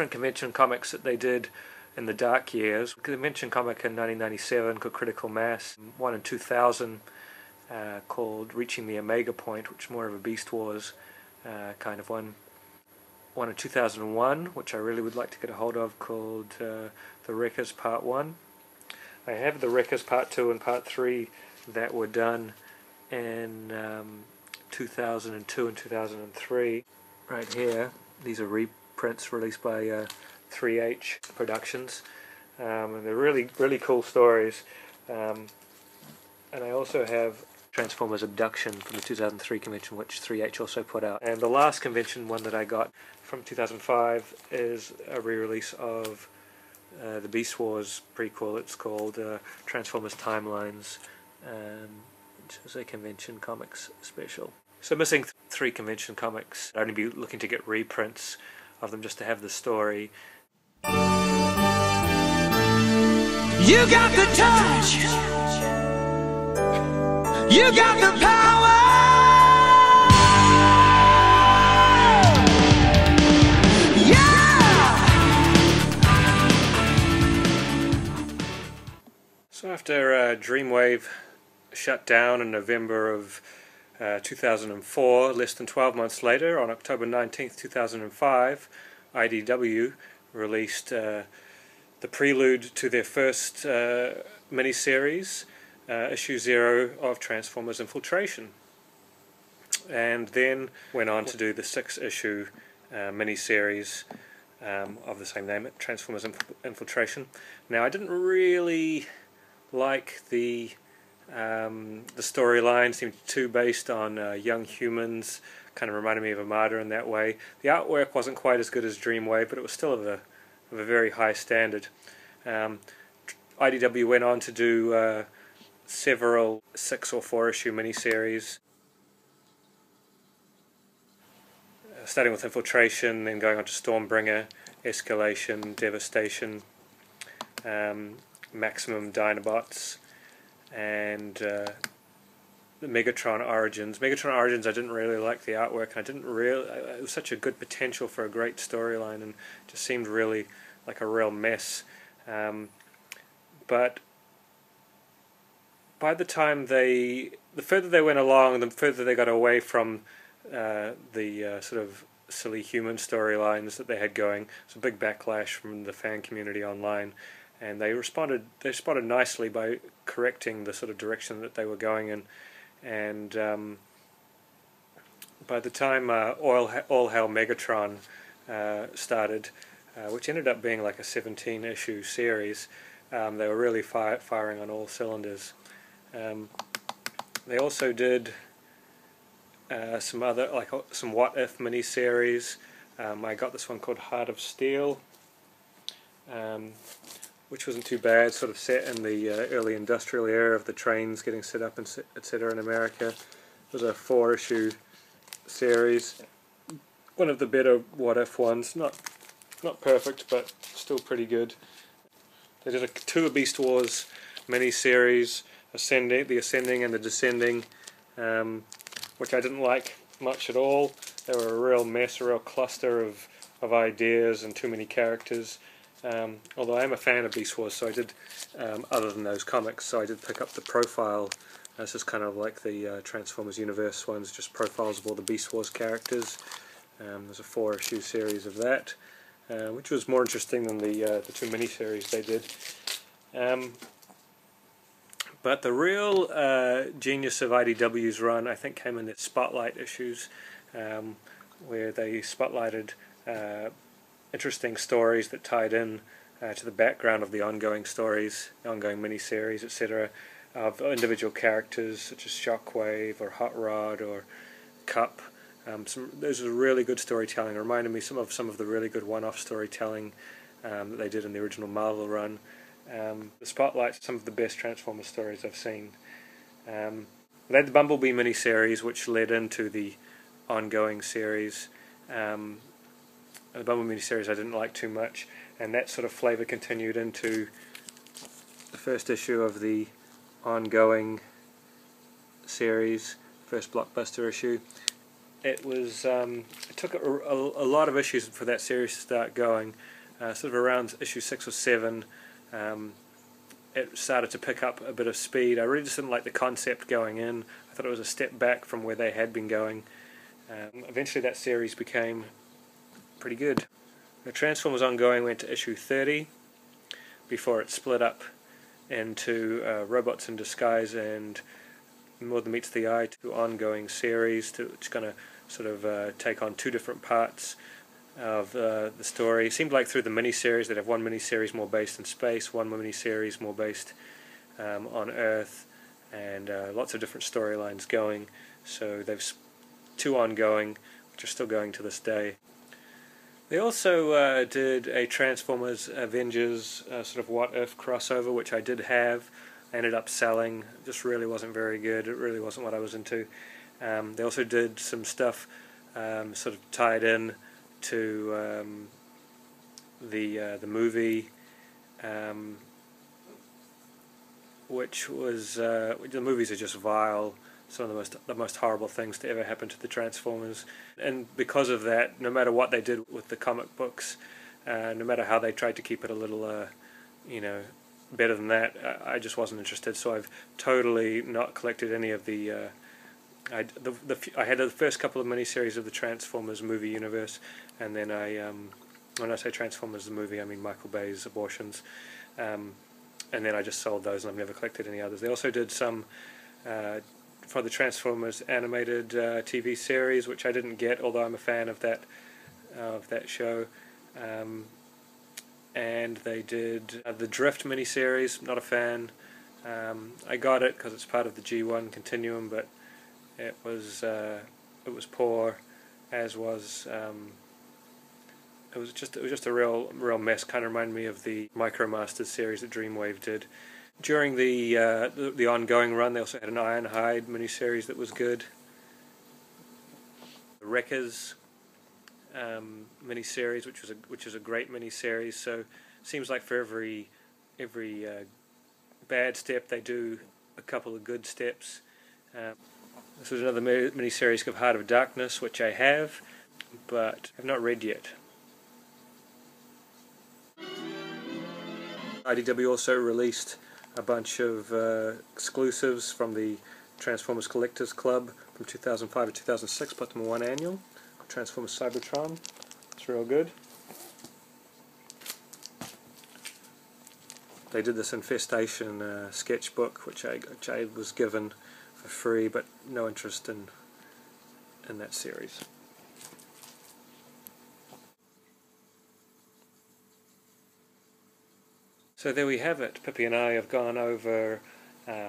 different convention comics that they did in the dark years. A convention comic in 1997 called Critical Mass, one in 2000 called Reaching the Omega Point, which is more of a Beast Wars kind of one. One in 2001, which I really would like to get a hold of, called The Wreckers Part 1. I have The Wreckers Part 2 and Part 3 that were done in 2002 and 2003. Right here, these are reprints released by 3H Productions, and they're really cool stories. And I also have Transformers Abduction from the 2003 convention, which 3H also put out. And the last convention one that I got from 2005 is a re-release of the Beast Wars prequel. It's called Transformers Timelines, which is a convention comics special. So missing 3 convention comics. I'd only be looking to get reprints of them just to have the story. You got the touch, you got the power, yeah! So after Dreamwave shut down in November of 2004, less than 12 months later, on October 19th, 2005, IDW released the prelude to their first miniseries, issue 0 of Transformers Infiltration, and then went on to do the 6-issue miniseries of the same name, Transformers Infiltration. Now, I didn't really like the storyline. Seemed too based on young humans, kind of reminded me of Armada in that way. The artwork wasn't quite as good as Dreamwave, but it was still of a very high standard. IDW went on to do several 6 or 4 issue miniseries, starting with Infiltration, then going on to Stormbringer, Escalation, Devastation, Maximum Dinobots, and the Megatron Origins. Megatron Origins, I didn't really like the artwork, and it was such a good potential for a great storyline, and just seemed really like a real mess. But by the time the further they went along, the further they got away from the sort of silly human storylines that they had going. It was a big backlash from the fan community online, and they responded nicely by correcting the sort of direction that they were going in. And by the time All Hail Megatron started, which ended up being like a 17-issue series, they were really firing on all cylinders. They also did some other, like some What If miniseries. I got this one called Heart of Steel, which wasn't too bad, sort of set in the early industrial era of the trains getting set up, etc. in America. It was a 4-issue series. One of the better What If ones. Not perfect, but still pretty good. They did 2 Beast Wars miniseries, the Ascending and the Descending, which I didn't like much at all. They were a real mess, a real cluster of ideas and too many characters. Although I am a fan of Beast Wars, so I did, other than those comics, so I did pick up the profile. This is kind of like the Transformers Universe ones, just profiles of all the Beast Wars characters. There's a 4-issue series of that, which was more interesting than the 2 miniseries they did. But the real genius of IDW's run, I think, came in the Spotlight issues, where they spotlighted interesting stories that tied in to the background of the ongoing stories, ongoing miniseries, etc., of individual characters such as Shockwave or Hot Rod or Cup. Those are really good storytelling. It reminded me some of the really good one-off storytelling that they did in the original Marvel run. The Spotlight's some of the best Transformers stories I've seen. They had the Bumblebee miniseries, which led into the ongoing series. The Bumblebee miniseries I didn't like too much, and that sort of flavour continued into the first issue of the ongoing series, first blockbuster issue. It took a lot of issues for that series to start going. Sort of around issue 6 or 7, it started to pick up a bit of speed. I really just didn't like the concept going in. I thought it was a step back from where they had been going. Eventually that series became pretty good. The Transformers ongoing went to issue 30 before it split up into Robots in Disguise and More Than Meets the Eye, two ongoing series which going to sort of take on two different parts of the story. It seemed like through the miniseries they'd have one miniseries more based in space, one miniseries more based on Earth, and lots of different storylines going. So they've two ongoing, which are still going to this day. They also did a Transformers Avengers sort of What If crossover, which I did have. I ended up selling. It just really wasn't very good. It really wasn't what I was into. They also did some stuff sort of tied in to the movie, which was the movies are just vile. Some of the most horrible things to ever happen to the Transformers, and because of that, no matter what they did with the comic books, no matter how they tried to keep it a little, better than that, I just wasn't interested. So I've totally not collected any of the. I had the first couple of miniseries of the Transformers movie universe, and then when I say Transformers the movie, I mean Michael Bay's Abortions, and then I just sold those, and I've never collected any others. They also did some for the Transformers animated TV series, which I didn't get, although I'm a fan of that show. And they did the Drift miniseries. Not a fan. I got it because it's part of the G1 continuum, but it was poor, as was it was just a real mess. Kind of reminded me of the MicroMasters series that Dreamwave did. During the ongoing run, they also had an Ironhide miniseries that was good. The Wreckers miniseries, which is a great miniseries. So it seems like for every bad step, they do a couple of good steps. This was another miniseries of Heart of Darkness, which I have, but have not read yet. IDW also released a bunch of exclusives from the Transformers Collectors Club from 2005 to 2006, put them in one annual. Transformers Cybertron, it's real good. They did this Infestation sketchbook, which I was given for free, but no interest in that series. So there we have it. Pippi and I have gone over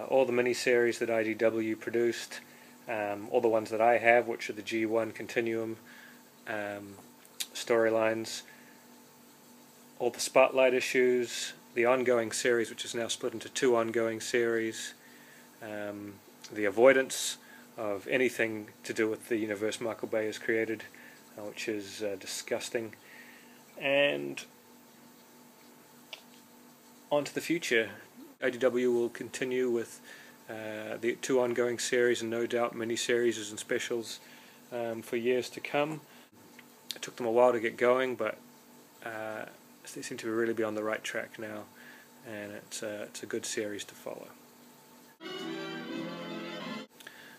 all the miniseries that IDW produced, all the ones that I have, which are the G1 Continuum storylines, all the Spotlight issues, the ongoing series, which is now split into two ongoing series, the avoidance of anything to do with the universe Michael Bay has created, which is disgusting, and on to the future. IDW will continue with the two ongoing series, and no doubt mini-series and specials for years to come. It took them a while to get going, but they seem to really be on the right track now, and it's a good series to follow.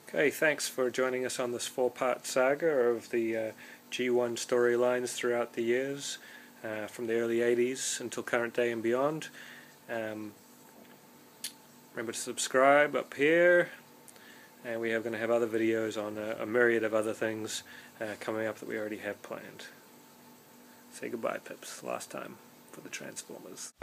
Okay, thanks for joining us on this 4-part saga of the G1 storylines throughout the years, from the early 80s until current day and beyond. Remember to subscribe up here, and we are going to have other videos on a myriad of other things coming up that we already have planned. Say goodbye, Pips, last time for the Transformers.